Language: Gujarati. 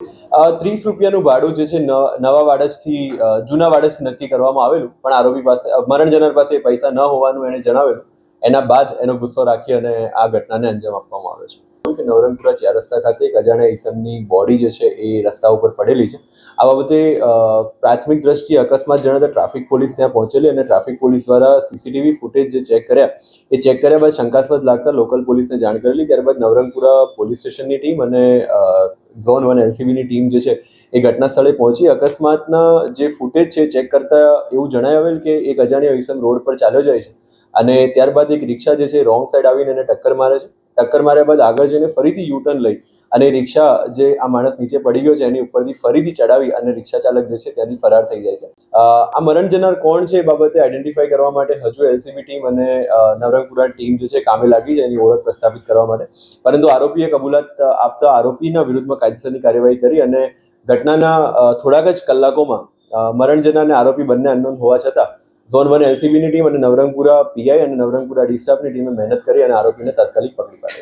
₹30નું ભાડું જે છે નવા વાડજથી જૂના વાડજથી નક્કી કરવામાં આવેલું, પણ આરોપી પાસે મરણ જનાર પાસે એ પૈસા ન હોવાનું એણે જણાવેલું. એના બાદ એનો ગુસ્સો રાખી અને આ ઘટનાને અંજામ આપવામાં આવ્યો છે. કે નવરંગપુરા 4 રસ્તા ખાતે એક અજાણ્યા ઈસમની બોડી જે છે એ રસ્તા ઉપર પડેલી છે. આ બાબતે પ્રાથમિક દ્રષ્ટિએ અકસ્માત જણાતા ટ્રાફિક પોલીસ ત્યાં પહોંચેલી અને ટ્રાફિક પોલીસ દ્વારા સીસીટીવી ફૂટેજ જે ચેક કર્યા બાદ શંકાસ્પદ લાગતા લોકલ પોલીસને જાણ કરેલી. ત્યારબાદ નવરંગપુરા પોલીસ સ્ટેશનની ટીમ અને ઝોન 1 એલસીબીની ટીમ જે છે એ ઘટના સ્થળે પહોંચી. અકસ્માતના જે ફૂટેજ છે ચેક કરતા એવું જણાય આવેલ કે એક અજાણ્યો ઈસમ રોડ પર ચાલ્યો જાય છે અને ત્યારબાદ એક રિક્ષા જે છે રોંગ સાઈડ આવીને એને ટક્કર મારે છે. ટક્કર માર્યા બાદ આગળ જઈને ફરીથી યુટર્ન લઈ અને રિક્ષા જે આ માણસ નીચે પડી ગયો છે એની ઉપરથી ફરીથી ચડાવી અને રિક્ષા ચાલક જે છે ત્યાંથી ફરાર થઈ જાય છે. આ મરણ જનાર કોણ છે એ બાબતે આઈડેન્ટિફાઈ કરવા માટે હજુ એલસીબી ટીમ અને નવરંગપુરા ટીમ જે છે કામે લાગી છે એની ઓળખ પ્રસ્થાપિત કરવા માટે. પરંતુ આરોપીએ કબૂલાત આપતા આરોપીના વિરુદ્ધમાં કાયદેસરની કાર્યવાહી કરી અને ઘટનાના થોડાક જ કલાકોમાં મરણ જનારને આરોપી બંને અનનોન હોવા છતાં ઝોન 1 એલસીબીની ટીમ અને નવરંગપુરા પીઆઈ અને નવરંગપુરા ડી સ્ટાફની ટીમે મહેનત કરી અને આરોપીને તાત્કાલિક પકડી પાડ્યો છે.